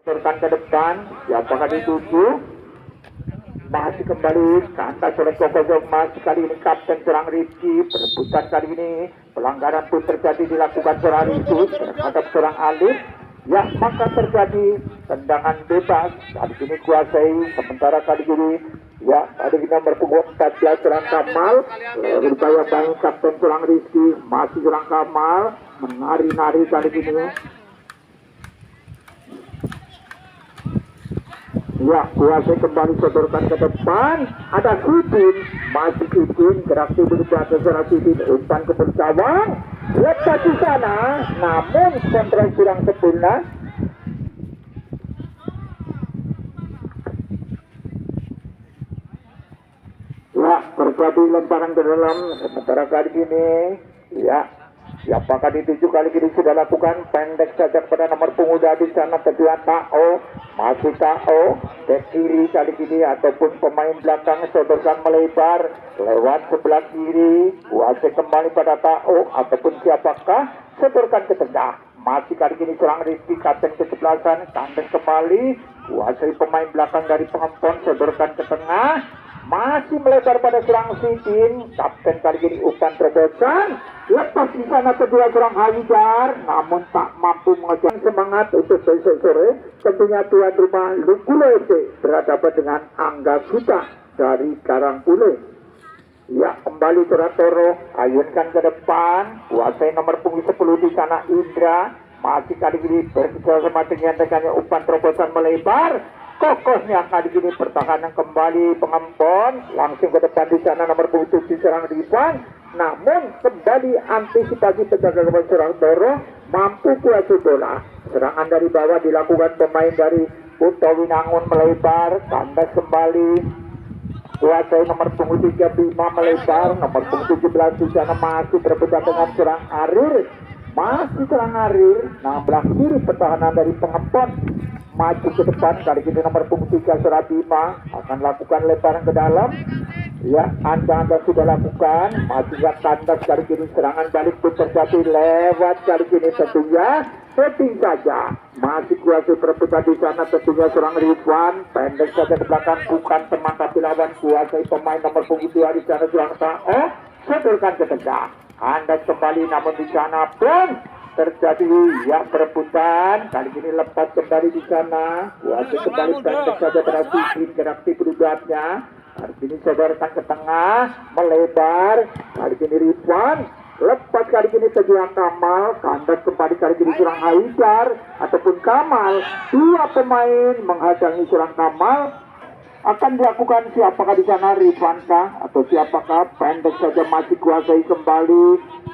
Serkan ke depan, siapakah dituju? Masih kembali ke atas oleh Kokojok. Masih kali ini Kapten serang Rizky. Perebutan kali ini pelanggaran pun terjadi dilakukan serang Rizky terhadap serang Alif. Ya, maka terjadi tendangan bebas. Kali ini kuasai. Sementara kali ini ya, ada di nomor punggung 14 serang Kamal. Berupaya baik Kapten serang Rizky. Masih serang Kamal menari-nari kali ini. Ya, kuasai kembali sodorkan ke depan. Ada Sidin, masih Sidin, gerak tidur ke atas serang Sidin, umpan ke bercawang. Lepas di sana, namun kontrol kurang sempurna. Ya, terjadi lemparan ke dalam. Sementara kali ini, ya, siapakah dituju kali ini sudah lakukan pendek saja kepada nomor pemuda di sana kedua Tao. Masih Tao ke kiri kali ini ataupun pemain belakang sodorkan melebar lewat sebelah kiri. Kuasai kembali pada Tao ataupun siapakah sodorkan ke tengah. Masih kali ini serang Rizky Kapten ke-11 kandeng kembali. Kuasai pemain belakang dari penonton sodorkan ke tengah. Masih melebar pada serang Sidin. Kapten kali ini umpan terobosan. Lepas di sana kedua serang Haidar, namun tak mampu mengejar semangat untuk besok sore. Tentunya tuan rumah Lunggulo FC berhadapan dengan Angga Suta dari Karangpule. Ya, kembali Suratoro, ayunkan ke depan. Kuasai nomor punggung 10 di sana Indra. Masih kali ini bersama dengan rekannya umpan terobosan melebar. Kokohnya kali ini pertahanan kembali Pengempon. Langsung ke depan di sana nomor punggung 7 serang Rizwan. Namun kembali antisipasi penjaga gawang serang Toro mampu kuasai bola. Serangan dari bawah dilakukan pemain dari Utawinangun melebar. Kandas kembali. Kuasai nomor punggung 35 melebar. Nomor punggung 17 di sana masih berebutan dengan serang Arir. Masih serang Arir. Nah, belah kiri pertahanan dari Pengempon. Maju ke depan kali ini nomor punggung 3 Surabima akan lakukan lemparan ke dalam. Ya, Anda sudah lakukan. Masih gak kandas kali ini serangan balik pun terjadi lewat kali ini tentunya setting saja. Masih kuasai perebutan di sana tentunya serang Ridwan. Pendek saja ke belakang bukan teman tapi lawan. Kuasai pemain nomor punggung 2 di sana serang Tao. Sodorkan ke tengah. Anda kembali namun di sana pun terjadi ya perebutan. Kali ini lepas kembali di sana. Kuasai kembali pendek saja berhasil gerak perubahannya. Kali ini sodorkan ke tengah melebar. Kali ini Ridwan lepas kali ini kedua Kamal. Kandas kembali kali ini serang Haidar ataupun Kamal. Dua pemain menghadapi serang Kamal. Akan dilakukan siapakah di sana Ridwan kah atau siapakah? Pendek saja masih kuasai kembali.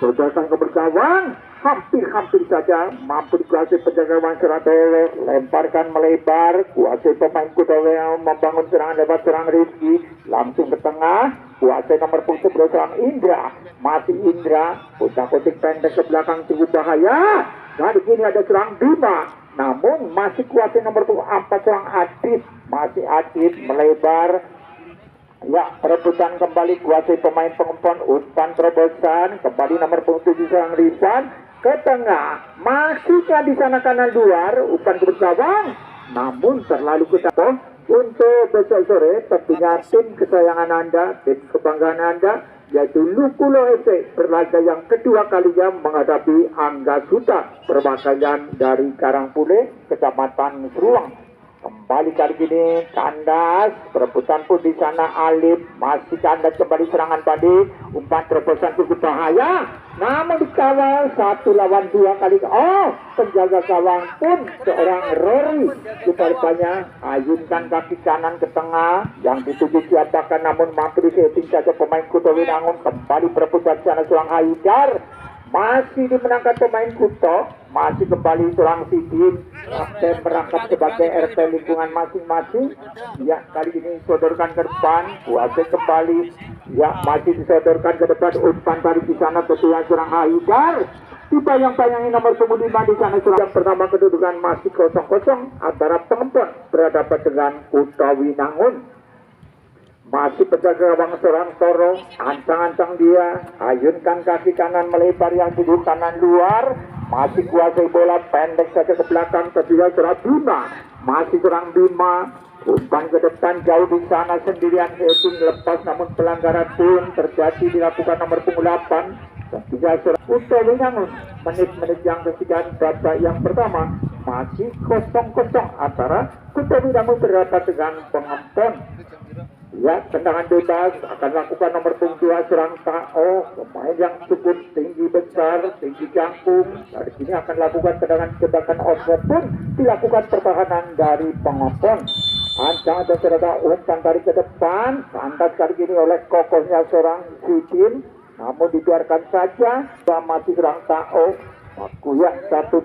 Sodorkan ke bergawang. Hampir saja mampu dikuasai penjaga gawang Suratoro. Lemparkan melebar. Kuasai pemain Kudawe yang membangun serangan lewat serang Rizky. Langsung ke tengah. Kuasai nomor punggung 11 serang Indra. Masih Indra. Putar-putik pendek ke belakang cukup bahaya. Kali ini ada serang Bima. Namun masih kuasai nomor punggung 4 serang Adit. Masih Adit melebar. Ya, perebutan kembali kuasai pemain Pengempon. Umpan terobosan kembali nomor punggung 7 serang Rizwan ke tengah. Masihkah di sana kanan luar umpan ke bergawang, namun terlalu ketakuh untuk besok sore. Tentunya tim kesayangan Anda, tim kebanggaan Anda, yaitu Lunggulo FC berlaga yang kedua kalinya menghadapi Angga Suta perwakilan dari Karangpule, Kecamatan Seruang. Kembali kali ini kandas, perebutan pun di sana Alif. Masih kandas kembali serangan tadi. Umpan terobosan cukup bahaya, namun dikawal 1 lawan 2 kali. Oh, penjaga gawang pun seorang Rory rupanya ayunkan kaki kanan ke tengah. Yang dituju siapakah, namun mampu disetting saja pemain Kutowinangun. Kembali perebutan sana serang Haidar. Masih dimenangkan pemain Kuto. Masih kembali serang Sidin. Kapten merangkap sebagai RT lingkungan masing-masing. Ya, kali ini sodorkan ke depan. Kuasai kembali. Ya, masih disodorkan ke depan. Umpan tadi di sana ketua serang Haidar. Dibayang-bayangi nomor punggung 5 di sana serang. Yang pertama kedudukan masih 0-0 antara Pengempon berhadapan dengan Kutowinangun. Masih penjaga gawang serang Toro. Ancang-ancang dia. Ayunkan kaki kanan melebar yang tujuh kanan luar. Masih kuasai bola pendek saja ke belakang. Kedua Surabima. masih kurang Bima, umpan ke depan jauh di sana sendirian, heading lepas namun pelanggaran pun terjadi dilakukan nomor punggung 8 dan 3 serang Kuto Winangun. Menit-menit yang ketiga babak yang pertama masih 0-0 antara Kuto Winangun berhadapan dengan Pengampon. Ya, tendangan bebas akan lakukan nomor punggung 2 serang Tao, pemain yang cukup tinggi besar, tinggi jangkung. Dari sini akan lakukan tendangan jebakan offset pun dilakukan pertahanan dari Pengampon. Ancang ada serta umpan tarik ke depan, kandas kali ini oleh kokohnya seorang Sidin, namun dibiarkan saja. Masih serang Tao, Makuya satu.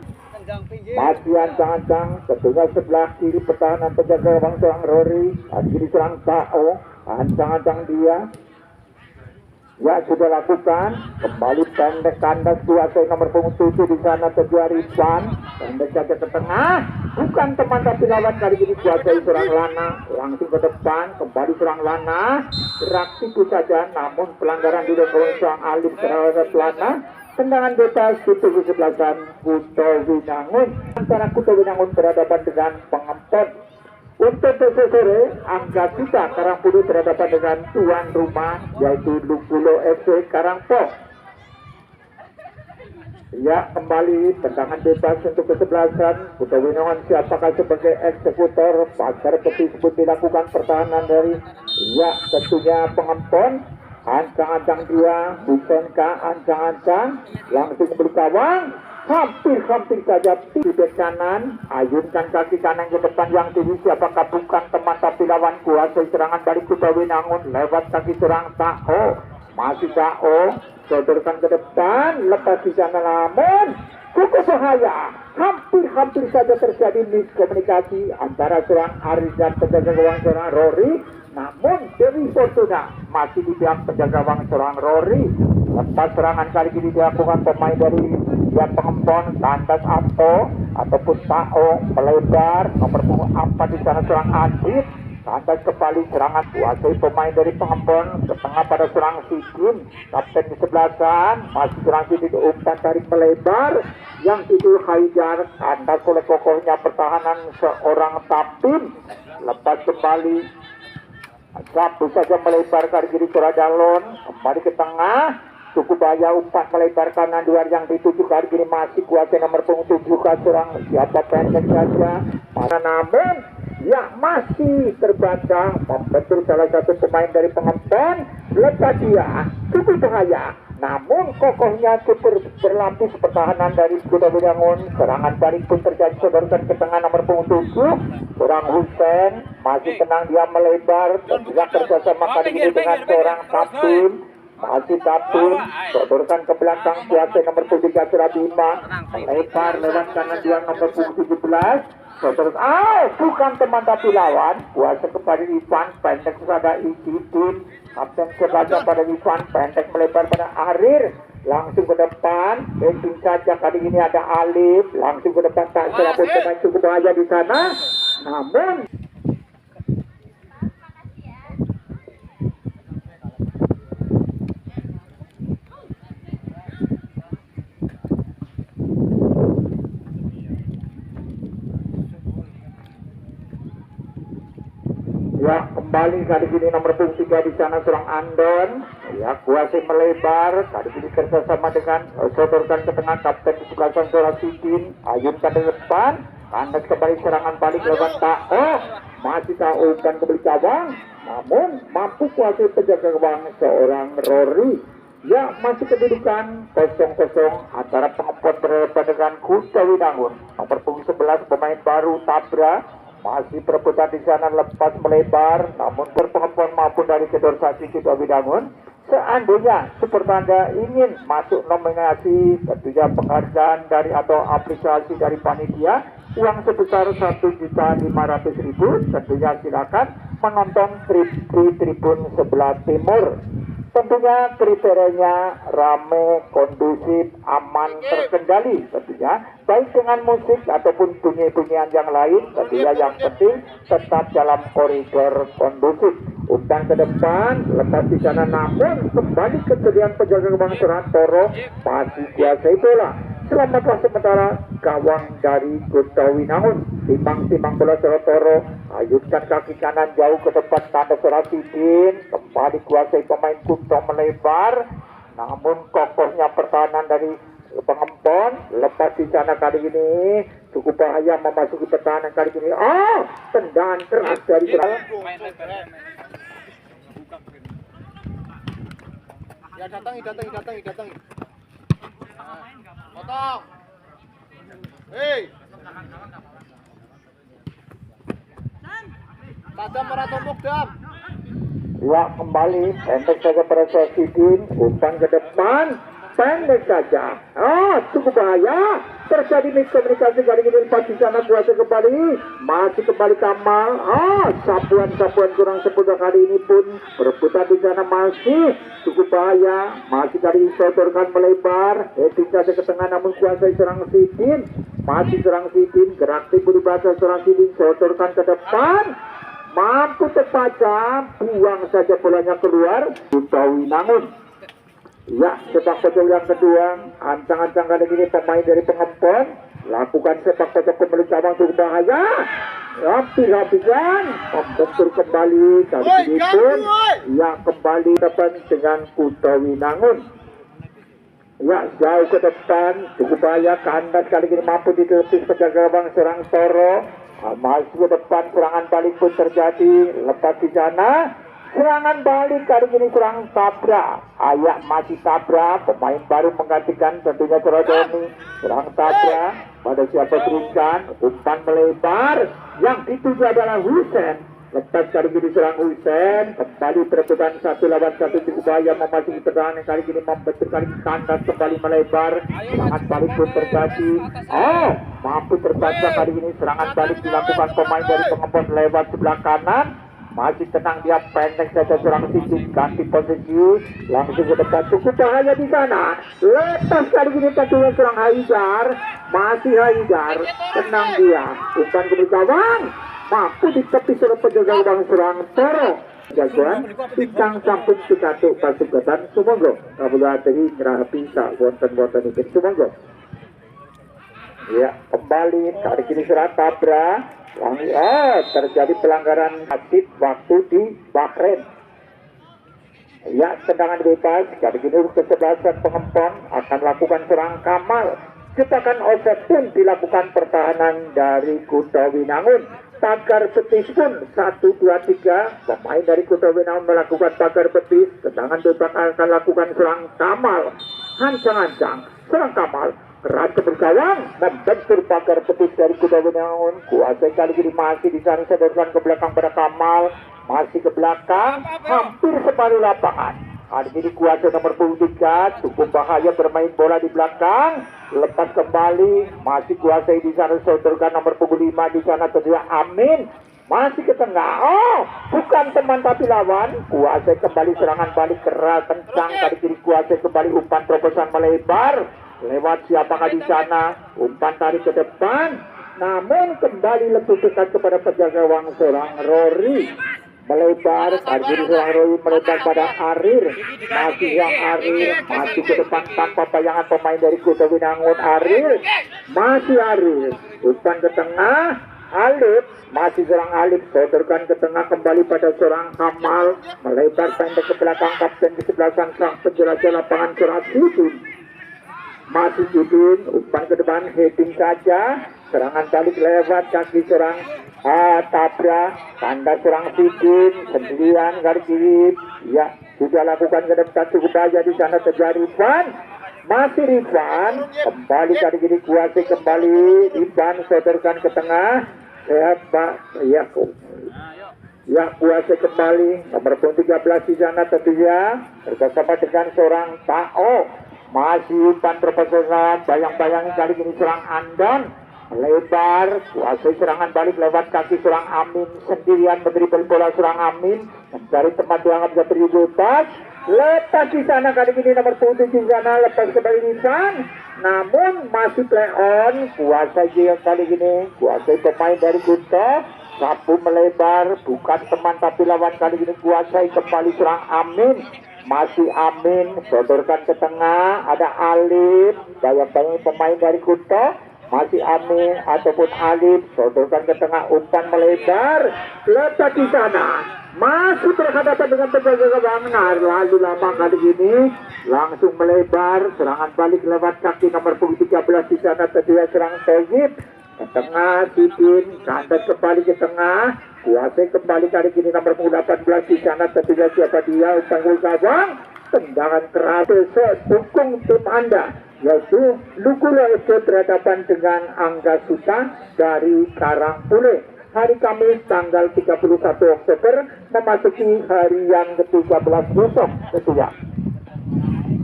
Masih ancang-ancang, tentunya sebelah kiri pertahanan penjaga gawang seorang Rory, kiri serang Tao, ancang-ancang dia. Ya, sudah lakukan, kembali pendek kandas kuasai nomor punggung 7 di sana terjual Rizwan, pendek saja ke tengah, bukan teman tapi lawan kali ini kuasai serang Lana, langsung ke depan, kembali serang Lana, gerak itu saja, namun pelanggaran dilakukan seorang Alif terhadap Lana. Tendangan bebas di tubuh sebelasan Kuto Winangun, antara Kuto Winangun berhadapan dengan Pengampon. Untuk besok sore, angka kita Karangpuro berhadapan dengan tuan rumah yaitu Lupulo FC Karangpong. Ya, kembali tendangan bebas untuk kesebelasan Kuto Winangun, siapakah sebagai eksekutor. Pasar peti sebut dilakukan pertahanan dari tentunya Pengampon. Ancang-ancang dia, Busenka ancang-ancang, langsung beri gawang, hampir saja tidak kanan, ayunkan kaki kanan ke depan yang tinggi, siapakah bukan teman tapi lawan kuasai serangan dari Kuto Winangun lewat kaki serang Tao, masih Tao, sodorkan ke depan, lepas di sana namun cukup bahaya, hampir saja terjadi miskomunikasi antara serang Aris dan penjaga gawang serang Rory. Namun Dewi Fortuna masih di pihak penjaga gawang seorang Rory. Lepas serangan kali ini dilakukan pemain dari Pengampon, kandas ataupun Tao melebar, nomor punggung 4 di sana seorang Adit, kandas kembali serangan kuasai pemain dari Pengampon ke tengah pada seorang Sidin, kapten di sebelasan, masih seorang Sidin umpan tarik melebar, yang itu Haidar, kandas oleh kokohnya pertahanan seorang Tapin, lepas kembali. Satu saja melebar kali kiri Suradalon, kembali ke tengah, cukup bahaya umpan melebar kanan luar yang dituju kali kiri masih kuasai nomor punggung 7 ke serang siapa pendek saja. Namun ya masih terbaca membentur salah satu pemain dari Pengampon, lepas dia cukup bahaya. Namun kokohnya cukup berlapis pertahanan dari Kuto Winangun. Serangan balik pun terjadi, sodorkan ke tengah nomor punggung 7 seorang Husen, masih tenang dia melebar dan juga kerjasama kali ini dengan seorang Tapin, masih Tapin, sodorkan ke belakang kuasai nomor punggung 3 Surabima, melebar lewat kanan dia nomor punggung 17. Terus, bukan teman tapi lawan, kuasa kepada Ivan, pendek kepada Idin, kapten sebagai pada Ivan, pendek melebar pada Arir, langsung ke depan, heading saja kali ini ada Alif, langsung ke depan tak serapun pemain cukup bahaya di sana, namun ya kembali kali ini nomor punggung 3 di sana seorang Andon, ya kuasai melebar kali ini kerjasama dengan sodorkan ke tengah kapten di sebelasan seorang Sidin, ayunkan ke depan, kandas kembali serangan balik lewat Tao, masih Tao dan kembali gawang, namun mampu kuasai penjaga gawang seorang Rory. Ya, masih kedudukan 0-0 antara Pengampon berhadapan dengan Kuto Winangun. Nomor punggung 11 pemain baru Tabra masih perebutan di sana, lepas melebar, namun Pengampon maupun dari Kedorsasi Kuto Winangun. Seandainya Super Tanda ingin masuk nominasi tentunya penghargaan dari atau apresiasi dari panitia, uang sebesar 1.500.000, tentunya silakan menonton tribun sebelah timur. Tentunya kriterianya rame, kondusif, aman, terkendali tentunya, baik dengan musik ataupun bunyi-bunyian yang lain, tentunya yang penting tetap dalam koridor kondusif. Umpan ke depan, lepas di sana namun kembali kejadian penjaga gawang Serantoro masih kuasai bola. selamatlah sementara gawang dari Kota Winangun. Timbang bola Toro-Toro, ayunkan kaki kanan jauh ke depan tanda Surasidin, kembali kuasai pemain Kuto melebar, namun kokohnya pertahanan dari Pengempon, lepas di sana kali ini cukup bahaya memasuki pertahanan kali ini. Tendangan keras dari Ya datangi. Potong. Hei. Tajam para tumpuk dam. Ya kembali pendek saja pada Surasidin, umpan ke depan. Pendek saja. Cukup bahaya. Terjadi miskomunikasi kali ini lepas di sana kuasa kembali. Masih kembali Kamal. Sapuan kurang sempurna kali ini pun perebutan di sana masih cukup bahaya. Masih kali disodorkan melebar. Heading saja ke tengah namun kuasai serang Sidin. Masih serang Sidin. Gerak timur bahasa serang Sidin. Sodorkan ke depan. Mampu terbaca. Buang saja bolanya keluar. Kota Winangun. Ya, sepak pojok yang kedua, ancang-ancang kali ini pemain dari Pengempon lakukan sepak pojok kembali cabang cukup bahaya. Hampir-hampiran membentur kembali kali ini pun ya kembali depan dengan Kota Winangun. Ya, jauh ke depan cukup bahaya, kandas kali ini mampu ditepis penjaga gawang serang Toro. Masuk ke depan, serangan balik pun terjadi, lepas di sana. Serangan balik kali ini serang Tabra. Masih Tabra, pemain baru menggantikan tentunya Cerodoni. Serang Tabra, pada siapa berikan, umpan melebar. Yang dituju adalah Husen. Lepas kali ini serang Husen, kembali perebutan 1 lawan 1 cukup bahaya memasuki pertahanan kali ini membentur kali kandas kembali melebar. Serangan balik pun terjadi. Mampu terbaca kali ini serangan balik dilakukan pemain dari Pengempon lewat sebelah kanan. Masih tenang dia, pendek saja serang Sidin, ganti posisi langsung ke depan, cukup bahaya di sana. Lepas kali ini tentunya serang Haidar, masih Haidar, tenang dia, umpan ke gawang, mampu ditepis oleh penjaga gawang serang Toro. Jagoan bintang sampun sekatuk pasukan sumonggo kabula tadi nyerah bisa wonten ikin sumonggo. Ya kembali kali ini serang Tabra. Terjadi pelanggaran wasit waktu di Bahrain. Ya, tendangan bebas kali ini kesebelasan Pengempon akan lakukan serang Kamal. Jebakan offset pun dilakukan pertahanan dari Kota Winangun. Pagar betis pun 1, 2, 3 pemain dari Kota Winangun melakukan pagar betis. Tendangan bebas akan lakukan serang Kamal. Hancang-hancang serang Kamal. Keras ke gawang, membentur pagar betis dari Kota Winangun. Kuasai kali ini masih di sana, sedorkan ke belakang pada Kamal. Masih ke belakang, hampir separuh lapangan. Kali ini kuasai nomor 23, cukup bahaya bermain bola di belakang. Lepas kembali, masih kuasai di sana, sedorkan nomor 5 di sana terjadi Amin. Masih ke tengah, bukan teman tapi lawan. Kuasai kembali serangan balik keras kencang. Kali ini kuasai kembali umpan terobosan melebar. Lewat siapakah di sana, umpan tarik ke depan, namun kembali lebih dekat kepada penjaga gawang serang Rory. Melebar, kali ini serang Rory melebar pada Arir. Masih yang Arir, maju ke depan tanpa bayangan pemain dari Kota Winangun. Arir, masih Arir, umpan ke tengah, Alif, masih serang Alif, sodorkan ke tengah kembali pada serang Kamal. Melebar pendek ke belakang kapten di sebelah sang penjelajah lapangan Surasidin. Masih Sidin, umpan ke depan, heading saja. Serangan balik lewat kaki serang Tabra, tanda serang Sidin, sendirian garis kiri. Ya, sudah lakukan ke depan cukup bahaya di sana terjadi Rifan. Masih Rifan, kembali kali ini kuasai kembali. Rifan sodorkan ke tengah. Ya, kuasai kembali. Nomor 13 di sana tentunya bersama dengan seorang Tao. Masih umpan terpesona, bayang-bayang kali ini serang Andon. Melebar, kuasai serangan balik lewat kaki serang Amin. Sendirian menerima bola serang Amin. Mencari tempat dianggap bisa beri bebas. Lepas di sana kali ini nomor 7 di sana, lepas kembali di sana. Namun masih play on, kuasai dia kali ini. Kuasai pemain dari Kuto. Sapu melebar, bukan teman tapi lawan kali ini kuasai kembali serang Amin. masih Amin, sodorkan ke tengah, ada Alif, bayang-bayang pemain dari Kuto, masih Amin ataupun Alif, sodorkan ke tengah, umpan melebar, letak di sana, masih berhadapan dengan penjaga gawang, lalu lama kali ini, langsung melebar, serangan balik lewat kaki nomor punggung 13 di sana, terjadi serang Toyib, ke tengah, Sidin, kandas kembali ke tengah, kuasai kembali kali ini nomor 18 di sana, tentunya siapa dia, umpan gawang, tendangan keras, dukung tim Anda, yaitu Lukula FC berhadapan dengan Angga Suta dari Karangpule. Hari Kamis tanggal 31 Oktober memasuki hari yang ke-13 besok, tentunya.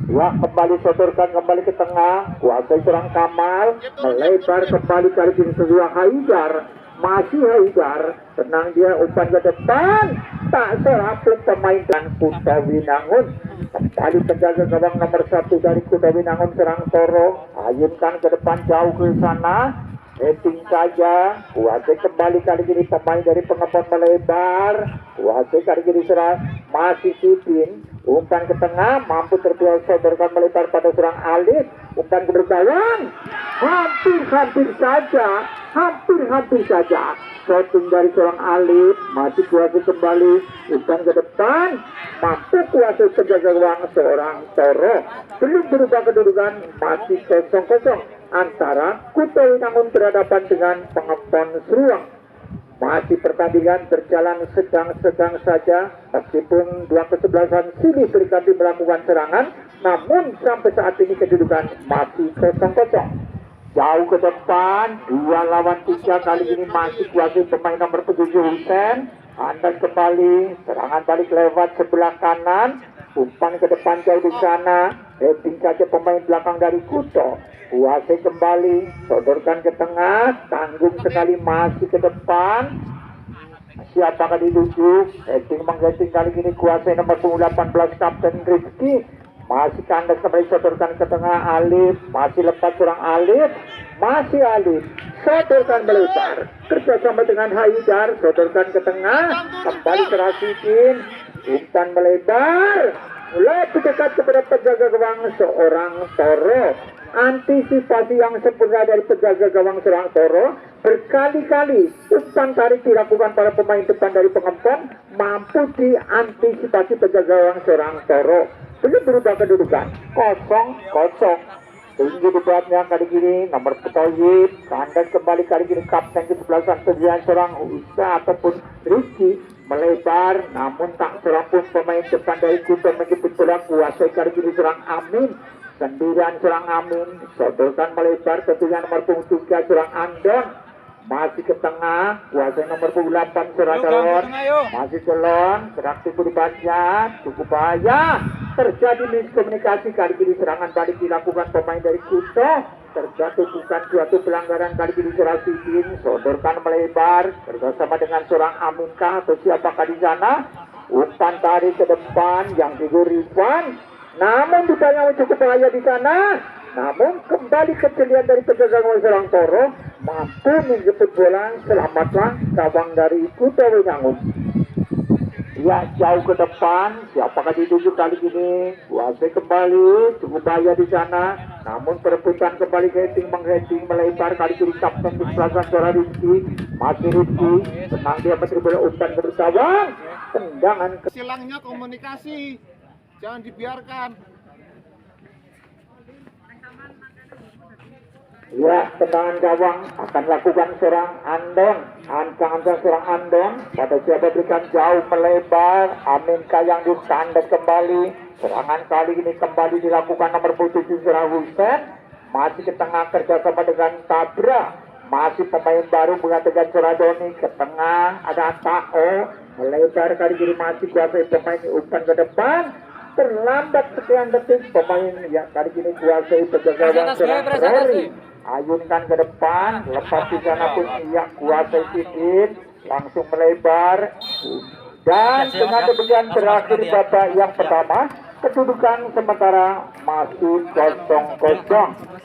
Ya, kembali sodorkan kembali ke tengah, kuasai serang Kamal, melebar kembali kali ini sebuah Haidar, masih Haidar, tenang dia, umpan ke depan, tak seraput pemain dan Kuta Winangun, kembali penjaga gawang nomor 1 dari Kuta Winangun serang Toro, ayunkan ke depan jauh ke sana, heading saja, kuasai kembali kali ini pemain dari pengepot melebar, kuasai kali ini serang masih Sidin, umpan ke tengah, mampu terbiasa sodorkan melebar pada serang Alif, umpan ke gawang, hampir saja, shooting dari seorang Alif, masih kuasai kembali, umpan ke depan, mampu kuasai penjaga gawang seorang Toro, belum berubah kedudukan, masih 0-0 antara Kuta Winangun berhadapan dengan Pengepon Seruang. Masih pertandingan berjalan sedang-sedang saja, meskipun dua kesebelasan silih berganti melakukan serangan, namun sampai saat ini kedudukan masih 0-0. Jauh ke depan, 2 lawan 3 kali ini masih kuasai pemain nomor 7 Husen, andas kembali, serangan balik lewat sebelah kanan, umpan ke depan jauh di sana, heading saja pemain belakang dari Kuto, kuasai kembali, sodorkan ke tengah, tanggung sekali masih ke depan, siapakah dituju, heading mengheading kali ini kuasai nomor 18 Kapten Rizky, masih kandas kembali sodorkan ke tengah Alif, masih lepas serang Alif, masih Alif, sodorkan melebar, kerjasama dengan Haidar, sodorkan ke tengah, kembali ke Rasidin, umpan melebar, lebih dekat kepada penjaga gawang seorang Toro. Antisipasi yang sempurna dari penjaga gawang seorang Toro, berkali-kali umpan tarik dilakukan para pemain depan dari Pengempon, mampu diantisipasi penjaga gawang seorang Toro. Belum berubah kedudukan 0-0. Tinggi dibuatnya kali ini nomor Toyib, kandas kembali kali ini kapten ke-11 terjadi serang Usa ataupun Rizky, melebar namun tak serapun pemain depan dari Kuto menjemput bola, kuasai kali ini serang Amin, sendirian serang Amin, sodorkan melebar tentunya nomor 3 serang Andon, masih ke tengah, kuasai nomor 8 serang Celon, masih Celon, serang tipu dibaca, cukup bahaya, terjadi miskomunikasi kali ini serangan balik dilakukan pemain dari Kuto, terjatuh bukan suatu pelanggaran kali ini serang Sidin, sodorkan melebar, bersama dengan seorang Aminkah atau siapakah di sana, umpan tarik ke depan yang figur Rizwan, namun ditanya cukup bahaya di sana. Namun kembali kecelian dari penjaga gawang seorang Toro, mampu menjemput bola, selamatlah gawang dari Kuta Winangun. Ya, jauh ke depan, siapakah dituju kali ini, kuasai kembali, cukup bahaya di sana, namun perebutan kembali heading mengheading melebar kali ini kapten di belakang suara Rizky, masih Rizky, tenang dia menteri bola umpan bergawang, tendangan Silangnya komunikasi, jangan dibiarkan. Ya, tendangan gawang akan lakukan serang Andon, ancangan serang Andon, pada siapa berikan jauh melebar, Aminkah yang ditandas kembali, serangan kali ini kembali dilakukan nomor 7 serang Husen, masih ke tengah kerjasama dengan Tabra, masih pemain baru mengatakan Suradoni, ke tengah ada Tao, melebar kali ini masih kuasai pemain umpan ke depan, terlambat sekian detik pemain yang kali ini kuasai penjaga gawang serang Rory, ayunkan ke depan, lepas di sana pun ia kuasai Sidin, langsung melebar, dan dengan demikian berakhir babak yang pertama, kedudukan sementara masih 0-0.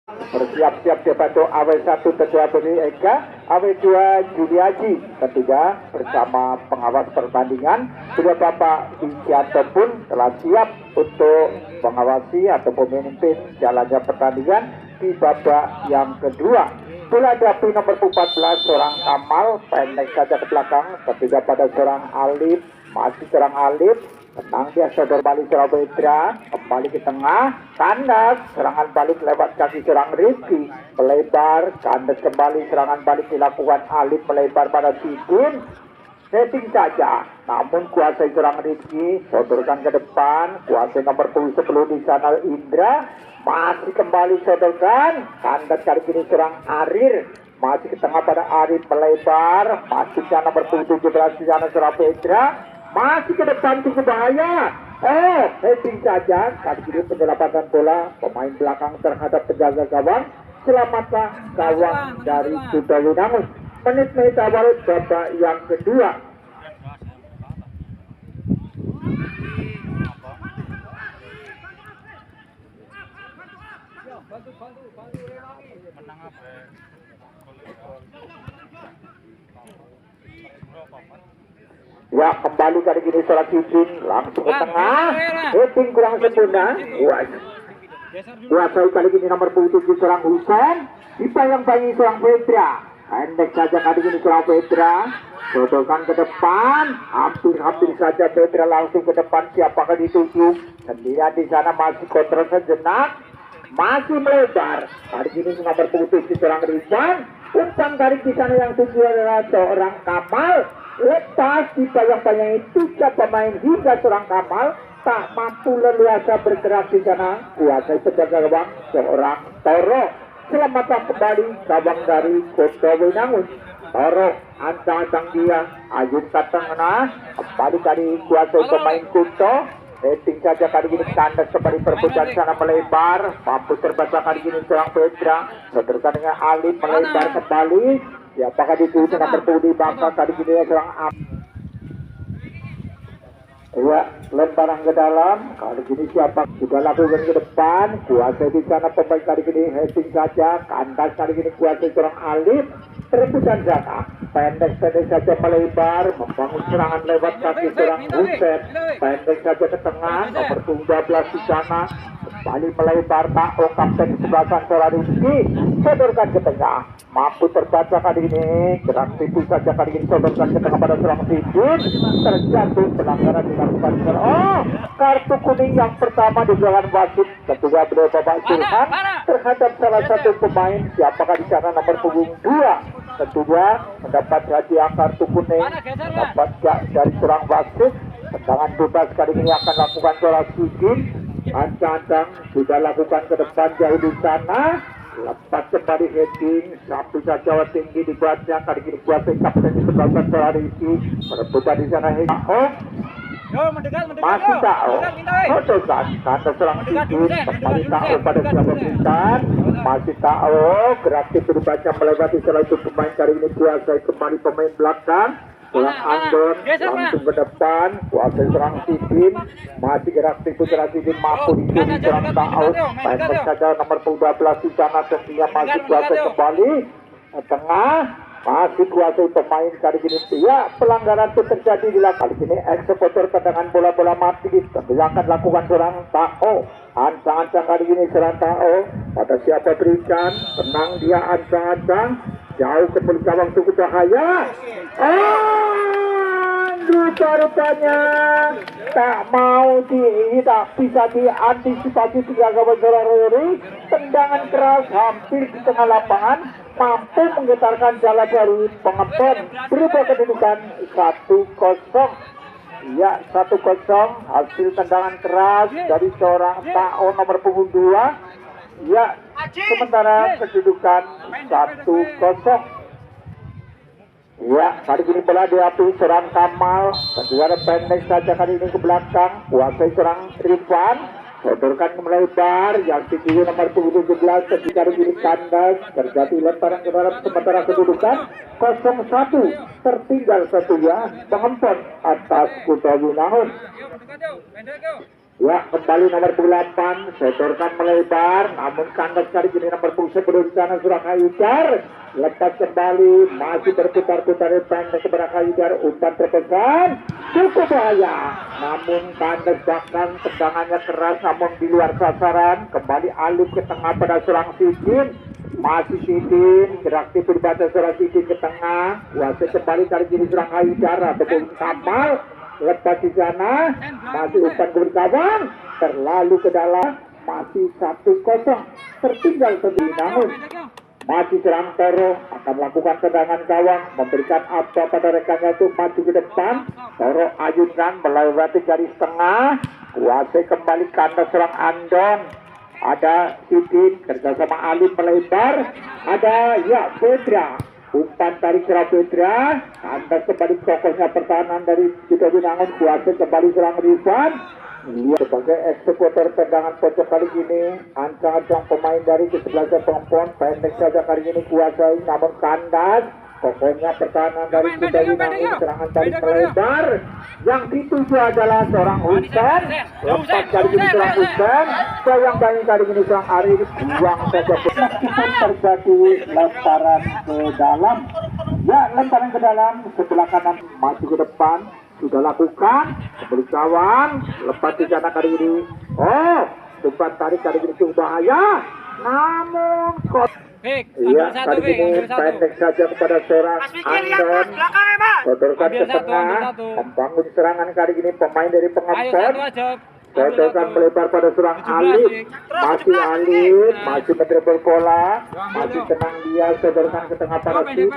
Bersiap-siap dibantu AW1 Tetua Beni Eka, AW2 Juliaji, ketiga bersama pengawas pertandingan sudah Bapak Wijanto pun telah siap untuk mengawasi atau memimpin jalannya pertandingan di babak yang kedua. Bola dihadapi nomor 14 seorang Kamal, pendek saja ke belakang, ketiga pada seorang Alif, masih seorang Alif, tenang dia sodor balik seorang Petra, kembali ke tengah, kandas, serangan balik lewat kaki seorang Rizky, melebar, kandas kembali, serangan balik dilakukan Alif melebar pada Sidin, setting saja, namun kuasai seorang Rizky, sodorkan ke depan, kuasai nomor 10 di sana Indra, masih kembali sodorkan, kandas kali ini serang Arir, masih ke tengah pada Arir melebar, masuknya nomor 17 di sana serang Petra, masih ke depan cukup bahaya. Heading saja, kali ini penyelamatan bola pemain belakang terhadap penjaga gawang, selamatlah gawang dari Kuto Winangun. Menit awal babak yang kedua. Ya, kembali kali ini seorang Sidin langsung ke tengah, heading kurang sempurna. Kuasai kali ini nomor 7 seorang Husen, dipayang-payangi seorang Petra, pendek saja kali ini seorang Petra, sodorkan ke depan, hampir saja Petra langsung ke depan, siapakah dituju, sendirian di sana masih kontrol sejenak, masih melebar, kali ini nomor 7 seorang Rizwan, umpan kali di sana yang tuju adalah seorang Kamal, lepas dipayang-payangi 3 pemain hingga seorang Kamal tak mampu leluasa bergerak di sana, kuasai penjaga gawang seorang Toro. Selamatlah kembali gawang dari Kuto Winangun. Toro ancang-ancang dia, ayun ke tengah, kembali kali kuasai pemain Kuto. Heading saja kali ini kandas kembali perbuatan sana melebar, mampu terbaca kali ini seorang Petra, sodorkan dengan Alif melebar kembali. Siapakah dituju nomor 7 di bangka kali ini seorang ya, lemparan ke dalam, kali ini siapa sudah lakukan ke depan, kuasai di sana pemain kali ini heading saja, kandas kali ini kuasai seorang Alif, rebutan jatah, pendek saja melebar, membangun serangan lewat kaki seorang Husen, pendek saja ke tengah, nomor 12 di sana, kembali melebar Tako kapten sebelah seorang Rizky, sodorkan ke tengah, mampu terbaca kali ini, gerak tipu saja kali ini sodorkan ke tengah pada seorang Sidin, terjatuh pelanggaran dilakukan kartu kuning yang pertama di jalan wasit, kedua beliau Bapak Sulhan terhadap salah satu pemain, siapakah di sana nomor punggung 2. Kedua mendapat hadiah kartu kuning, dapat dari seorang wasit, tendangan bebas kali ini akan lakukan seorang Sidin, ancang-ancang sudah lakukan ke depan jauh di sana, lepas kembali heading, satu saja tinggi dibuatnya, kali ini kuasai kapten di sebelah seorang Rizky, merebutan di sana heading, masih Tako, sodorkan, kata seorang Sidin, kembali Tako pada siapa bukan, masih Tako, gerak tipu dibaca melewati salah itu pemain kali ini kuasai kembali pemain belakang, seorang Andon langsung ke depan, kuasai seorang Sidin, masih gerak tipu seorang Sidin, mampu dicuri seorang Tako, pendek saja nomor 12 di sana, tentunya masih kuasai kembali, tengah, masih kuasai pemain kali ini. Ya, pelanggaran itu terjadi di kali ini, eksekutor tendangan bola-bola mati tentunya akan lakukan seorang Tako, ancang-ancang kali ini seorang Tako, pada siapa berikan, tenang dia ancang-ancang, jauh kembali gawang cukup bahaya, rupanya tak mau tak bisa diantisipasi tiga gawang Rori, tendangan keras hampir di tengah lapangan, mampu menggetarkan jala dari pengepon, berubah kedudukan 1-0. Ya, 1-0 hasil tendangan keras dari seorang Tako nomor punggung 2. Ya, sementara kedudukan 1-0. Ya, kali ini bola diapi seorang Kamal, kedua pendek saja kali ini ke belakang, kuasai seorang Rizwan, sodorkan melebar, yang tinggi nomor 17, ketika ini kandas, terjadi lemparan ke dalam, sementara kedudukan 0-1, tertinggal satu ya, pengempon atas Kuto Winangun. Ya, kembali nomor 8, setorkan melebar, namun kandas kali ini nomor 10 di sana Surang Haidar, lepas kembali, masih berputar-putar pendek ke belakang Haidar, umpan terpesan, cukup bahaya, namun kandas bahkan tendangannya keras, namun di luar sasaran, kembali alif ke tengah pada Surang Sidin, masih Sidin, gerak tipu di batas Surang Sidin ke tengah, wasit kembali kali ini Surang Haidar, ataupun Kamal, lepas di sana, masih umpan ke kawan, terlalu ke dalam, masih 1-0, tertinggal sendiri, namun masih serang Toro akan melakukan tendangan gawang, memberikan apa pada rekannya itu maju ke depan, Toro ayunkan melewati garis tengah, kuasai kembali kandas serang Andon, ada Sidin kerjasama Alim melebar, ada ya Pedra. Umpan tarik serang Pedra, kandas kembali kokohnya pertahanan dari Kuto Winangun, kuasa kembali serang Rizwan. Lihat sebagai eksekutor tendangan pojok kali ini, ancang-ancang pemain dari kesebelasan Pengpon, pendek saja kali ini kuasai, namun kandas. Kokohnya pertahanan dari Kuto Winangun, serangan tarik melebar. Yang dituju adalah seorang Husen, lepas kali ini serang Husen, sayang kali ini serang Arif, buang saja. Meskipun terjadi lemparan ke dalam, ya lemparan ke dalam, sebelah kanan maju ke depan, sudah lakukan, kembali kawan, lepas di sana kali ini, oh, umpan tarik kali ini cukup bahaya, namun kok. Iya, kali ini pendek saja kepada seorang Andon, sodorkan ke tengah, membangun serangan kali ini pemain dari Pengempon, sodorkan melebar pada seorang Alif, masih Alif, masih mendribble bola, masih tenang dia, sodorkan ke tengah pada Sidin,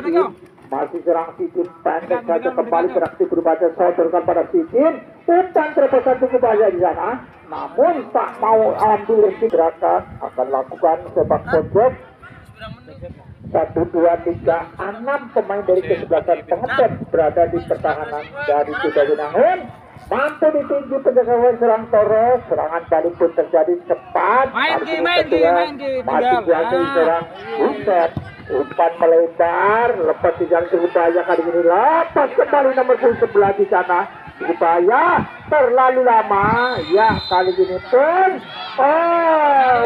masih serang Sidin, pendek saja kembali beraktif berbaca, sodorkan pada Sidin, umpan terpesan cukup bahaya di sana, namun tak mau ambil resik gerakan, akan lakukan sepak pojok. 1, 2, 3, 6 pemain dari kesebelasan Pengempon berada di pertahanan dari Kuto Winangun, mampu ditinju penjaga gawang serang Toro, serangan balik pun terjadi cepat, masih kuasai serang Husen, umpan melebar, lepas di jalan cukup bahaya kali ini, lepas kembali nomor 11 di sana, cukup bahaya, terlalu lama, ya kali ini pun,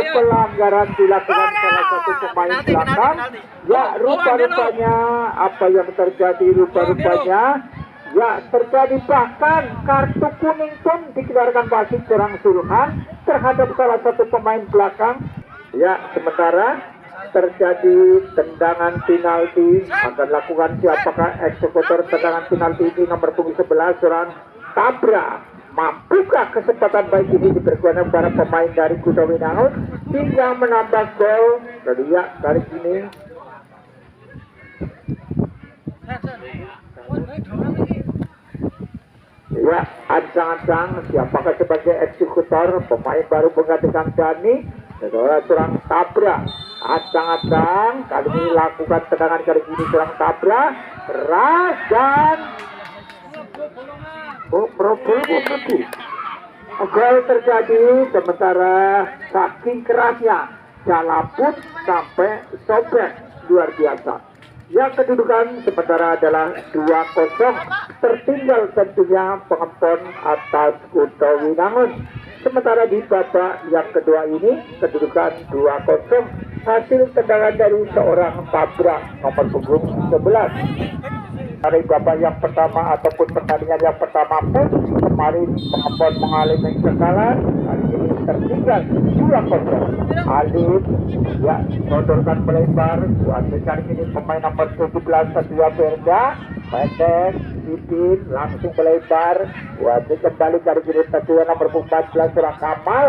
pelanggaran dilakukan salah satu pemain belakang, ya rupa-rupanya apa yang terjadi rupa-rupanya, ya terjadi bahkan kartu kuning pun dikeluarkan wasit serang Sulhan terhadap salah satu pemain belakang, ya sementara terjadi tendangan penalti, akan lakukan siapakah eksekutor tendangan penalti ini nomor punggung 11 serang Tabra. Mampukah kesempatan baik ini dipergunakan para pemain dari Kuto Winangun hingga menambah gol? Lihat kali ini ya, ancang-ancang siapakah sebagai eksekutor, pemain baru menggantikan Dani, saudara serang Tabra. Ancang-ancang kali ini lakukan tendangan kali ini serang Tabra, keras dan gol terjadi, sementara saking kerasnya Jala pun sampai sobek luar biasa. Yang kedudukan sementara adalah 2-0, tertinggal tentunya Pengempon atas Kuto Winangun. Sementara di babak yang kedua ini kedudukan 2-0, hasil tendangan dari seorang Tabra nomor punggung 11. Dari babak yang pertama ataupun pertandingan yang pertama pun kemarin Pengempon mengalami kekalahan, hari ini tertinggal 2-0. Alif ya sodorkan melebar, wasit kali ini pemain nomor 17 Satria Perda, pendek Sidin langsung melebar, wasit kembali kali ini Satria nomor 14 serang Kamal,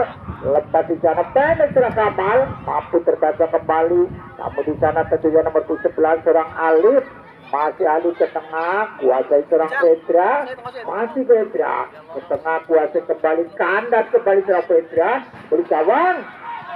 lepas di sana pendek serang Kamal, mampu terbaca kembali, namun di sana tentunya nomor 11 serang Alif. Masih Alif ke tengah, kuasai serang Pedra, masih Pedra ke tengah, kuasai kembali kandas kembali serang Pedra, beri gawang,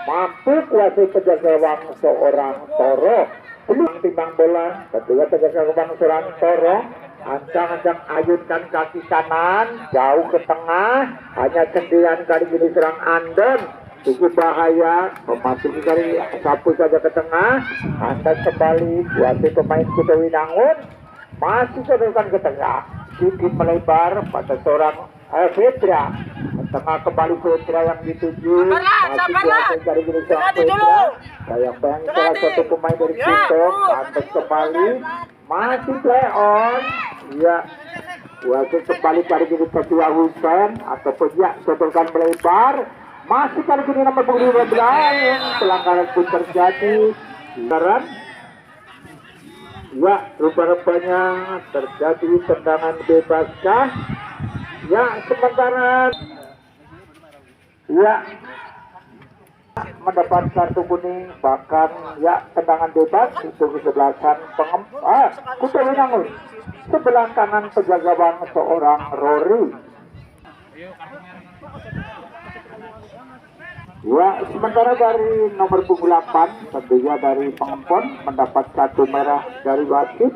mampu kuasai penjaga gawang seorang Toro, belum timbang bola, kedua penjaga gawang seorang Toro, ancang-ancang ayunkan kaki kanan, jauh ke tengah, hanya sendirian kali ini serang Andon. Cukup bahaya, memasuki kali sapu saja ke tengah, anda kembali, wasit pemain Kuto Winangun, masih sodorkan ke tengah, sedikit melebar pada seorang Pedra, tengah kembali Petra yang dituju. Sabarlah. Dari gini serang Petra. Sayang Bang salah satu pemain dari Kuto. Pantas kembali. Masih play on. Ya. Wasit kembali kali ini ketua Husen ataupun ya setelkan melebar. Masih kali ini nomor punggung 12. Pelanggaran pun terjadi. Pelanggaran. Ya, rupa-rupanya terjadi tendangan bebaskah? Ya, sementara ya mendapat kartu kuning, bahkan ya tendangan bebas itu kesebelasan Kuto Winangun sebelah kanan penjaga gawang seorang Rory. Ya, sementara dari nomor punggung 8 tentunya dari Pengempon mendapat kartu merah dari wasit.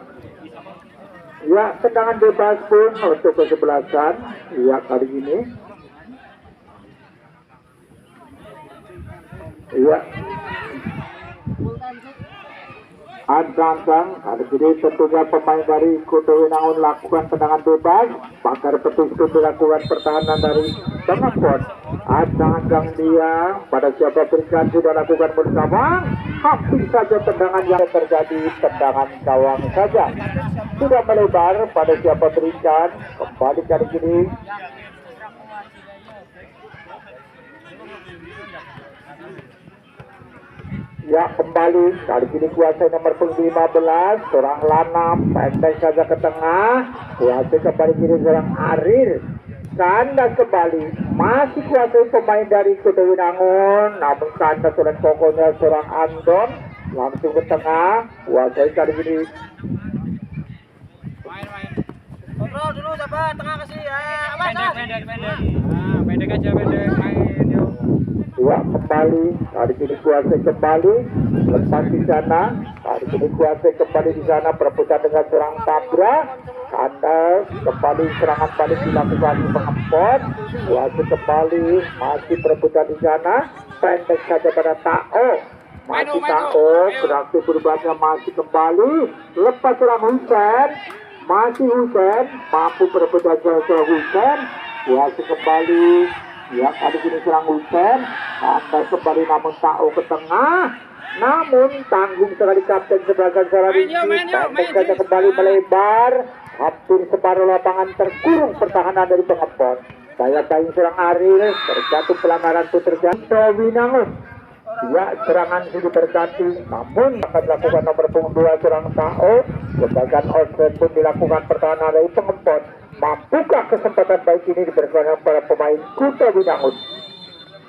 Ya, tendangan bebas pun untuk kesebelasan. Ya, kali ini. Ya. Ancang-ancang, kali ini tentunya pemain dari Kuto Winangun lakukan tendangan bebas. Bakar petis pun dilakukan pertahanan dari Pengempon. Ancang-ancang dia pada siapa berikan sudah lakukan bersama. Hampir saja tendangan yang terjadi tendangan gawang saja. Sudah melebar pada siapa berikan. Kembali kali ini. Ya, kembali kali ini kuasa nomor punggung 15 seorang Lanam pendek saja ke tengah. Kuasa kembali kiri seorang Arir. Kandas kembali masih kuasa pemain dari Kuto Winangun, namun kandas oleh kokohnya seorang Andon langsung ke tengah. Kuasa kali ini Kontrol dulu sabar, tengah kasih. Pendek aja, pendek main yuk. dua kembali kali ini kuasa kembali lepas di sana. Kali ini kuasa kembali di sana perebutan dengan seorang Tabra. Kandas kembali serangan balik dilakukan Pengempon. Kuasa kembali masih perebutan di sana. Pendek saja pada Tao. Masih Tao berarti berubahnya masih kembali lepas seorang Husen. Masih Husen mampu perebutan seorang Husen. Kuasa kembali. Ya, kali ini serang Husen. Kandas kembali namun Tao ke tengah. Namun tanggung sekali kapten sebelah seorang Rizky. Pendek saja kembali melebar. Hampir separuh lapangan terkurung pertahanan dari Pengempon. Daya-daya seorang Aril. Terjatuh pelanggaran pun terjadi. Kuto Winangun. Ya, serangan sudah terjadi. Namun akan dilakukan nomor punggung 2 seorang Tao. Ledakan offset pun dilakukan pertahanan dari Pengempon. Mampukah kesempatan baik ini diberikan para pemain Kuto Winangun?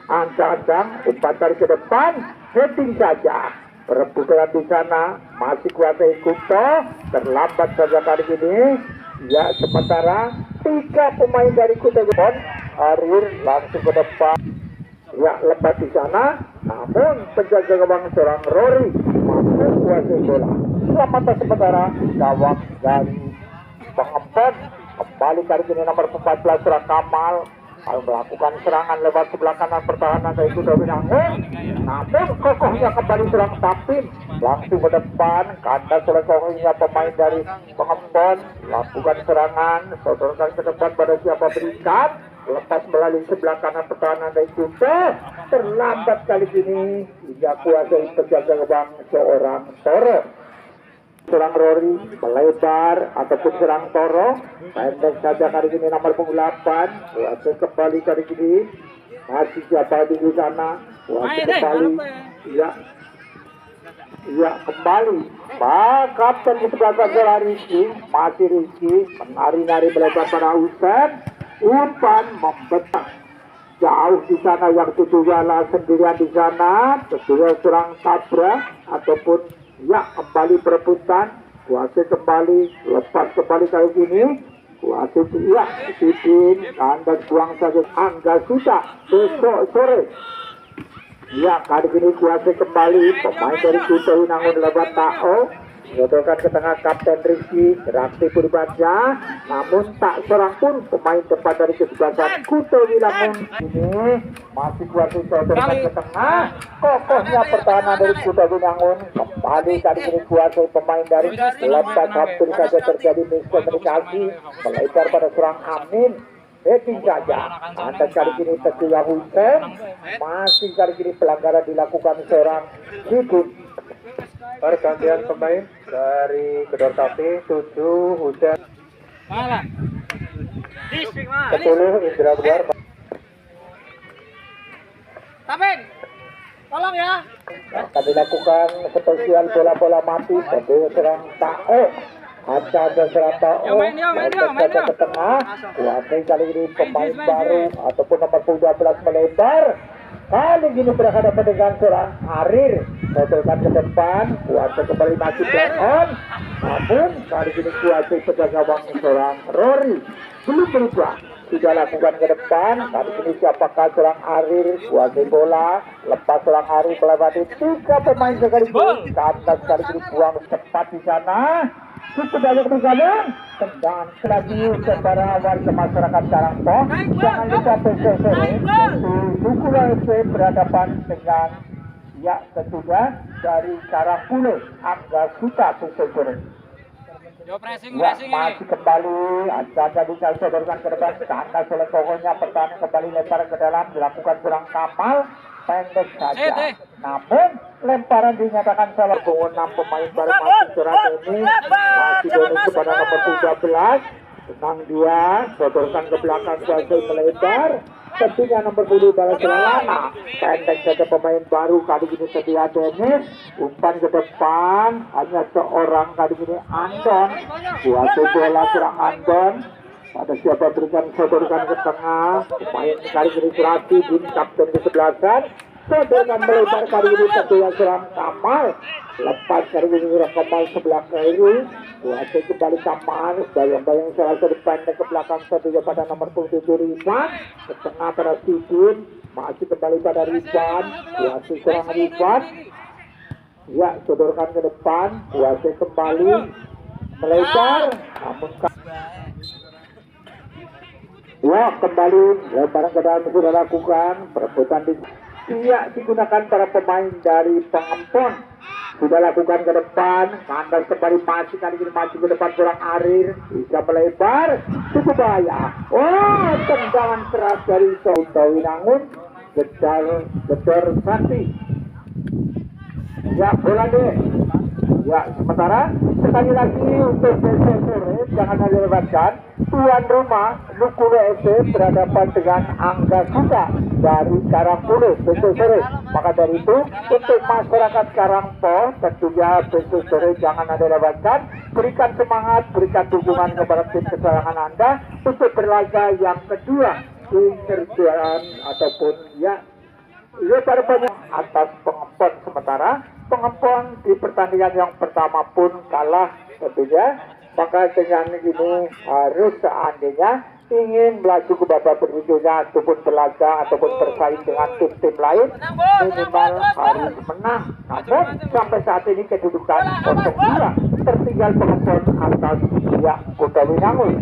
Ancang-ancang umpan tarik ke depan, heading saja. Perebutan di sana masih kuasai Kuto. Terlambat saja kali ini. Ya, sementara 3 pemain dari Kuto Winangun. Arir langsung ke depan. Ya, lepas di sana. Namun penjaga gawang seorang Rory mampu kuasai bola. Selamat sementara gawang dari Pengempon. Kembali kali ini nomor 14 seorang Kamal melakukan serangan lewat sebelah kanan pertahanan dari Kuto Winangun. Namun kokohnya kembali serang Tapin langsung ke depan. Kandas oleh kokohnya pemain dari Pengempon. Lakukan serangan, sodorkan ke depan pada siapa berikan. Lepas melalui sebelah kanan pertahanan dari Kuto. Terlambat kali ini hingga kuasai penjaga gawang seorang Toro. Serang Rory melebar ataupun serang Toro. Pendek saja kali ini nomor punggung 8. Wasit kembali kali ini masih siapa di sana. Wasit kembali. Ya, ya kembali. Pak kapten di sebelah sana Rizky. Masih Rizky menari-nari melebar pada Husen. Umpan membetak jauh di sana yang tujuanlah sendirian di sana. Tentunya serang Tabra ataupun ya kembali perebutan. Wasit kembali lepas kembali kali ini. Wasit ya Sidin Kandas buang saja. Angga sudah besok sore. Ya, kali ini wasit kembali pemain dari Kuto Winangun lewat Tao. Menyodorkan ke tengah kapten Rizky. Reaksi pun dibaca. Namun tak seorang pun pemain depan dari kesebelasan Kuto Winangun ini masih kuasa sodorkan ke tengah. Kokohnya pertahanan dari Kuto Winangun. Kembali kali ini kuasa pemain dari lepas hampir saja terjadi miskomunikasi. Melebar pada seorang Amin. Heading saja. Antas kali ini tertulah Hussein. Masih kali ini pelanggaran dilakukan seorang Sidin. Pergantian pemain dari kedua Tapi 7 Hujan Malah. Dispik mah. 10 Indra Buar. Tapin. Tolong ya. Akan dilakukan spesial bola-bola mati bagi serang Tao. Ada serang Tao. Main dia. Ke tengah. Kuasai kali ini pemain baru ataupun nomor 12 melebar. Kali ini berhadapan dengan serang Arir. Betulkan ke depan. Kuasai kembali masih on. Namun kali ini kuasai penjaga gawang serang Rory. Belum berubah. Sudah lakukan ke depan. Kali ini siapakah serang Arir? Kuasai bola. Lepas serang Arir melewati 3 pemain sekaligus. Kandas kali ini buang cepat di sana. Cukup banyak perjalanan. Tendangan lagi kepada warga masyarakat Karangpoh. Jangan lupa sore Sukula FC berhadapan dengan ya tentunya dari Karangpulo Angga Suta sore. Yo pressing Ya, ini. masih kembali Ancana bisa sodorkan ke depan karena oleh pokoknya pertahanan kembali lempar ke dalam dilakukan kurang kapal pendek saja. Namun lemparan dinyatakan salah. 6 pemain baru masih cerah ini masih bonus kepada nomor 13. Tenang dia sodorkan ke belakang selesai melebar. Tentunya nomor 10 balas lama pendek saja pemain baru kali ini setia Dennis. Umpan ke depan hanya seorang kali ini Andon. Kuasai bola serang Andon. Pada siapa berikan sodorkan ke tengah. Pemain kali ini Rati di kapten ke-11. Sodorkan melebar kali ini setia serang Kamal. Lepas kali ini Kamal sebelah kiri. Kuasai kembali Kamal. Bayang-bayang salah satu pendek ke belakang setia pada nomor 7 Rizwan. Ke tengah pada Sidin. Masih kembali pada Rizwan. Kuasai serang Rizwan. Ya, sodorkan ke depan. Kuasai kembali melebar. Namun ya, kembali lemparan ke dalam sudah lakukan perebutan digunakan para pemain dari Pengempon. Sudah lakukan ke depan, kandas kembali masih kali ini masih ke depan kurang Arir, bisa melebar, cukup bahaya. Oh, tendangan keras dari Tawinangun, gedor Sakti. Ya, bola deh. Ya, sementara sekali lagi untuk besok sore jangan dilewatkan. Tuan rumah Lukule FC berhadapan dengan Angga Suta dari Karangpulo besok sore. Maka dari itu untuk masyarakat Karangpoh tentunya besok sore jangan ada lewatkan. Berikan semangat, berikan dukungan kepada tim kesayangan Anda untuk berlaga yang kedua di kejuaraan ataupun ya pada banyak atas Pengempon. Sementara Pengempon di pertandingan yang pertama pun kalah tentunya. Maka dengan ini harus seandainya ingin melaju ke babak berikutnya ataupun berlaga ataupun bersaing dengan tim-tim lain minimal harus menang. Namun sampai saat ini kedudukan 0-2 tertinggal Pengempon atas pihak Kota Winangun.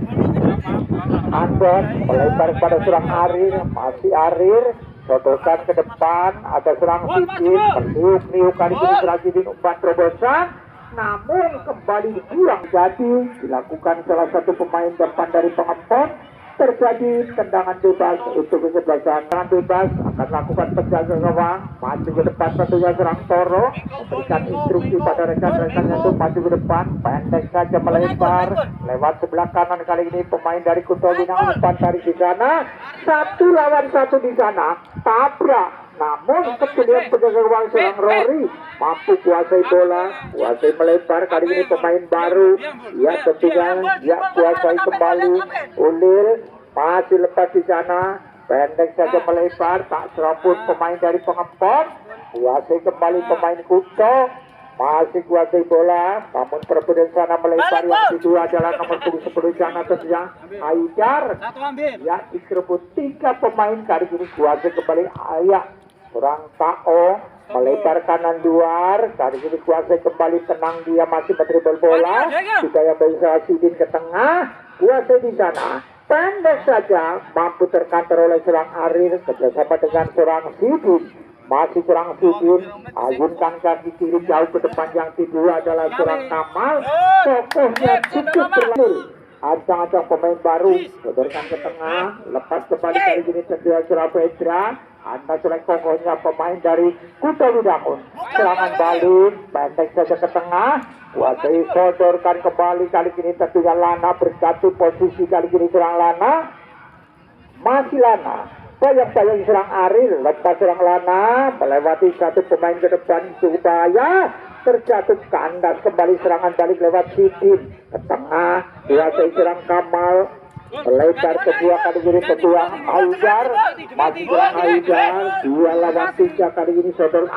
Andon melebar pada serang Arir, masih Arir. Sodorkan ke depan, ada serang Sidin, meniup kali ini serang Sidin umpan terobosan, namun kembali dibuang. Jadi dilakukan salah satu pemain depan dari Pengempon. Terjadi tendangan bebas untuk kesebelasan. Tendangan bebas akan lakukan penjaga gawang, maju ke depan tentunya serang Toro, memberikan instruksi pada rekan-rekannya untuk maju ke depan, pendek saja melebar lewat sebelah kanan. Kali ini pemain dari Kota Winangun umpan tarik di sana, 1 lawan 1 di sana, tabrak. Namun kemudian penjaga gawang serang Rory mampu kuasai bola, kuasai melebar. Kali ini pemain baru, ya tentunya ya kuasai kembali. Ulil masih lepas di sana, pendek saja melebar, tak serapun pemain dari Pengempon. Kuasai kembali pemain Kuto, masih kuasai bola, namun perebutan sana melebar. Yang kedua adalah nomor 10 sana tentunya Haidar. Ya dikerebut 3 pemain. Kali ini kuasai kembali Ayak. Kurang Tao melebar kanan luar. Kali ini kuasai kembali, tenang dia masih berdribble bola. Juga yang bisa Sidin ke tengah, kuasai di sana. Pendek saja mampu terkantor oleh serang Arir kerjasama dengan serang Sidin. Masih serang Sidin, ayunkan kaki kiri jauh ke depan. Yang kedua adalah serang Kamal. Tokohnya cukup berlalu. ancang-ancang pemain baru, sodorkan ke tengah, lepas kembali kali ini Cendera Surabaya. Anda selek kokohnya pemain dari Kuto Widangun. Serangan balik, pendek saja ke tengah, kuasai sodorkan kembali kali ini tentunya Lana bersatu posisi kali ini serang Lana, masih Lana. Bayang-bayang serang Aril, lepas serang Lana, melewati satu pemain ke depan cukup bahaya. Terjatuh kandas kembali serangan balik lewat Sidin ke tengah, kuasai serang Kamal, melebar kedua kali ini petuang Haidar, masih serang Haidar, 2 lawan 3 kali ini sodor,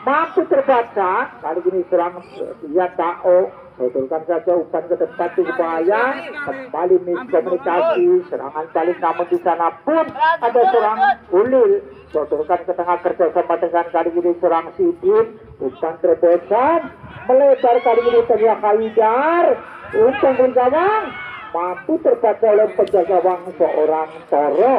mampu terbaca kali ini serang dia Tao, sodorkan saja umpan ke depan cukup bahaya, kembali miskomunikasi, serangan balik namun di sana pun ada serang Ulil, sodorkan ke tengah kerjasama dengan kali ini serang Sidin, umpan terbosan, melebar kali ini ternyata Haidar, umpan gawang, mampu terbaca oleh penjaga gawang seorang Toro,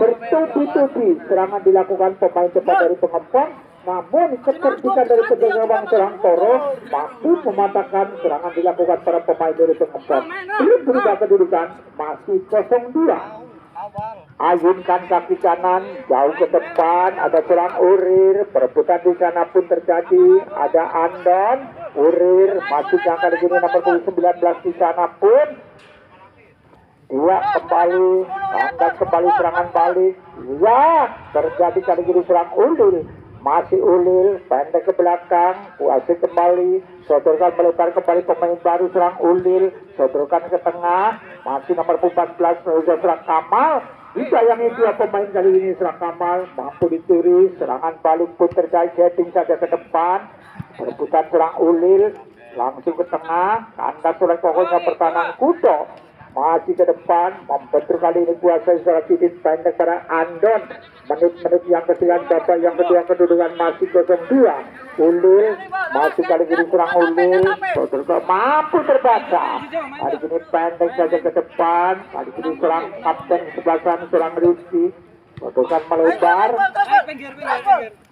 bertubi-tubi serangan dilakukan pemain cepat dari Pengempang, namun kecerdikan dari penjaga gawang seorang Toro mampu mematahkan serangan dilakukan para pemain dari Pengempang. Belum berubah kedudukan, masih 0-2. Ayunkan kaki kanan jauh ke depan, ada serang Urir, perebutan di sana pun terjadi, ada Andon, Urir masuknya kali ini nomor 19 di sana pun dia kembali, angkat kembali serangan balik, ya terjadi kali ini serang Ulil, masih Ulil, pendek ke belakang, kuasai kembali, sodorkan melebar kembali pemain baru serang Ulil, sodorkan ke tengah, masih nomor 14 menuju serang Kamal, disayangi 2 pemain kali ini serang Kamal, mampu dicuri, serangan balik pun terjadi, setting saja ke depan, perebutan serang Ulil, langsung ke tengah, kandas oleh pokoknya pertahanan Kuto, masih ke depan, membentur kali ini kuasa secara Sidin pendek pada Andon, menit-menit yang ketiga babak yang kedua kedudukan masih 0-2. Ulil masih kali ini serang Ulil, betul mampu terbaca, kali ini pendek saja ke depan, kali ini serang kapten sebelah sana serang Rizky, betulkan melebar,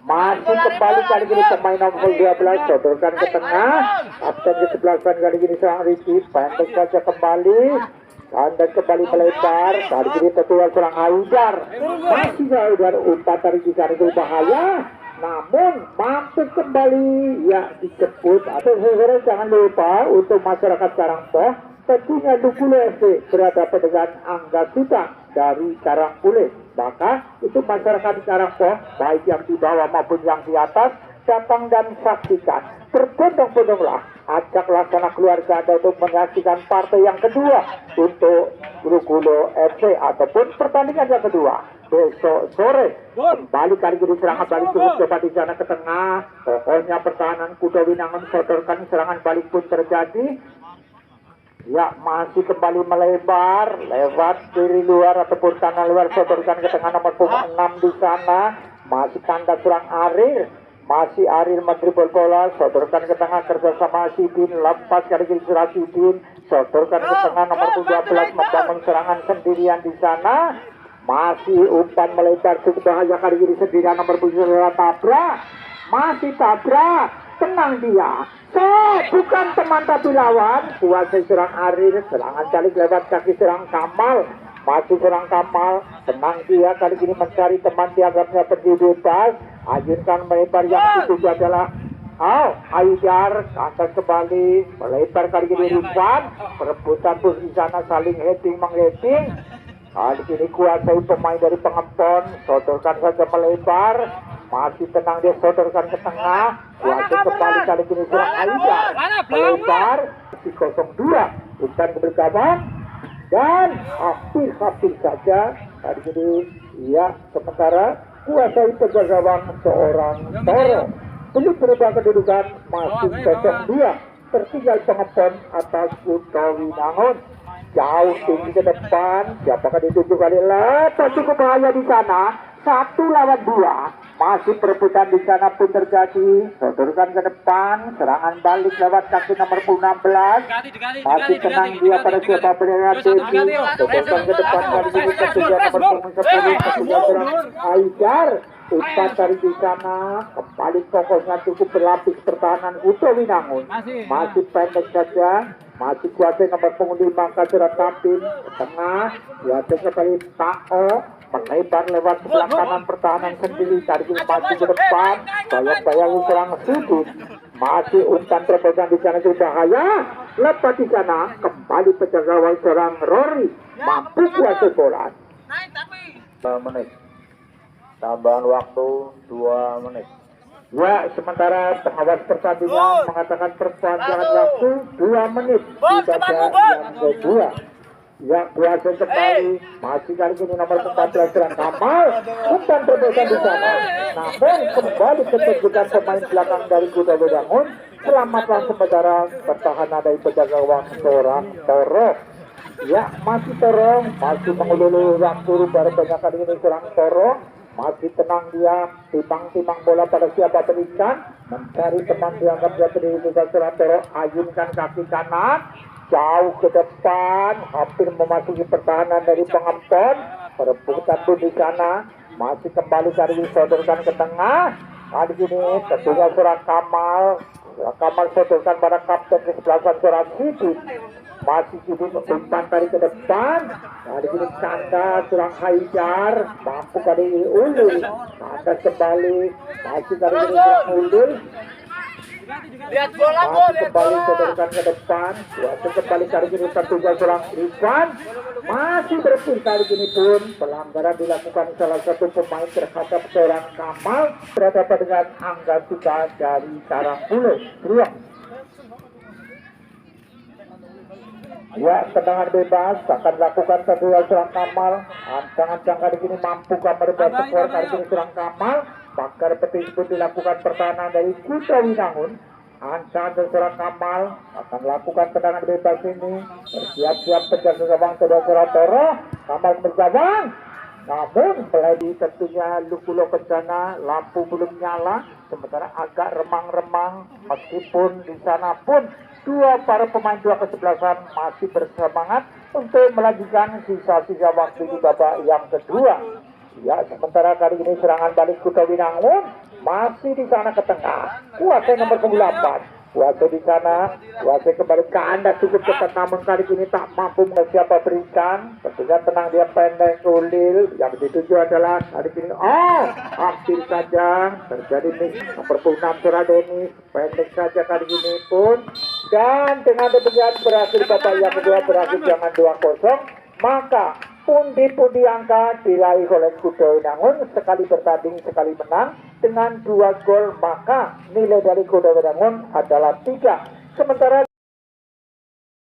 masih kembali kali ini pemain nomor 12, sodorkan ke tengah, kapten ke sebelah sana kali ini serang Rizky, pendek saja kembali, dan kembali melebar, kali ini tetua serang Haidar, masih Haidar, umpan dari kisah itu bahaya, namun mampu kembali, ya dijemput, atau sebenarnya jangan lupa untuk masyarakat Karangpoh, tentunya Dukule FC berhadapan dengan Angga Suta dari Karangpule, maka itu masyarakat di Karangpoh, baik yang di bawah maupun yang di atas, datang dan saksikan, berbondong-bondonglah, ajak laksana keluarga Anda untuk menyaksikan partai yang kedua untuk Dukule FC ataupun pertandingan yang kedua besok sore. Kembali kali ini serangan balik cukup coba di sana ke tengah, pokoknya pertahanan Kuto Winangun sodorkan, serangan balik pun terjadi, ya masih kembali melebar lewat kiri luar ataupun tanah luar, sodorkan ke tengah nomor 6 di sana, masih kandas serang Aril, masih Aril mendribol bola, sodorkan ke tengah kerjasama Sidin, lepas kali ini serang Sidin, sodorkan ke tengah nomor 13 membangun serangan sendirian di sana, masih umpan melebar cukup bahaya kali ini sendirian nomor 7 tabrak, masih tabrak, tenang dia, bukan teman tapi lawan, kuasai serang Aril, serangan balik lewat kaki serang Kamal, masih serang Kamal, tenang dia kali ini mencari teman dianggapnya pergi bebas, ajinkan melebar yang itu adalah Haidar, kandas kembali, melebar kali ini Rizwan, perebutan pun di sana saling heading mengheading, kali ini kuasai pemain dari Pengempon, sodorkan saja melebar, masih tenang dia sodorkan ke tengah, kuasai kembali kali ini serang Haidar, melebar, masih 0-2, bukan bergabung, dan hampir saja kali ini, ya sementara kuasai penjaga gawang seorang Toro, belum berubah kedudukan, masih 0-2, tertinggal Pengempon atas Kuto Winangun. Jauh tinggi ke depan, siapakah dituju kali lepas cukup bahaya di sana, 1 lawan 2, masih perebutan di sana pun terjadi, sodorkan ke depan, serangan balik lewat kaki nomor 16, masih tenang dia pada siapa bernama Dedi, sodorkan ke depan kali ini ketujuan nomor 10, ketujuan serang Haidar, umpan dari di sana, kembali kokohnya cukup berlapis pertahanan Kuto Winangun, masih pendek saja. masih kuasa nomor pengundi maka surat Tapin ke tengah, kuasa kembali Tako melebar lewat sebelah kanan pertahanan sendiri, tarik maju ke depan, bayang-bayang kurang sudut, masih umpan terobosan di sana berbahaya, lepas di sana kembali pecah gawang seorang Rory, mampu kuasai bola. 2 menit. Tambahan waktu 2 menit. Ya, sementara pengawas pertandingan mengatakan perpanjangan waktu 2 menit di babak yang kedua. Ya, kuasa kembali masih kali ini nomor 14 serang Kamal, umpan terobosan di sana. Namun kembali keterbukaan pemain belakang dari Kuda Wedangun, selamatlah sementara pertahanan dari penjaga gawang seorang Toro. Ya, masih Toro, masih mengulur waktu baru banyak kali ini serang Toro. Masih tenang dia, timbang-timbang bola pada siapa berikan, mencari teman dianggap dia berdiri juga Suratoro, ayunkan kaki kanan, jauh ke depan, hampir memasuki pertahanan dari pengampun, perebutan pun di sana, masih kembali cari disodorkan ke tengah, kali ini tentunya Surat Kamal sodorkan pada kapten ke sebelasan Surat Sidit. Masih cukup umpan tadi ke depan, kali ini Kanda Surang Haidar mampu kali ini ulul, Kanda kembali, masih kali ini Surang ulul, Lihat bola, masih kembali sodorkan ke depan, masih kembali kali ini tertugas Surang Irfan, masih bersih kali ini pun pelanggaran dilakukan salah satu pemain terhadap seorang Kamal berhadapan dengan Angga Suka dari Karangpulau Ruang. Ya, tendangan bebas akan dilakukan kedua serang Kamal. Ancang-ancang kali ini mampu merubah skor kali ini serang Kamal. Bakar petis pun dilakukan pertahanan dari Kuda Winangun. Ancang dan serang Kamal akan melakukan tendangan bebas ini. Bersiap-siap penjaga gawang kedua serang Toro. Kamal bergawang. Namun peladi tentunya Lukulo kencana, lampu belum nyala. Sementara agak remang-remang meskipun di sana pun dua para pemain dua kesebelasan masih bersemangat untuk melanjutkan sisa-sisa waktu di babak yang kedua. Ya, sementara kali ini serangan balik Kuda Winangun masih di sana ke tengah. Kuasa nomor 8. Kuasa di sana, kuasa kembali ke Anda cukup cepat, namun kali ini tak mampu siapa berikan. Tentunya tenang dia pendek ulil. Yang dituju adalah kali ini hampir saja terjadi miss nomor 6 Surah Denis, pendek saja kali ini pun. Dan dengan demikian berhasil babak yang kedua berakhir dengan 2-0. Maka pundi-pundi angka diraih oleh Kuda Winangun, sekali bertanding sekali menang dengan 2 gol, maka nilai dari Kuda Winangun adalah 3. Sementara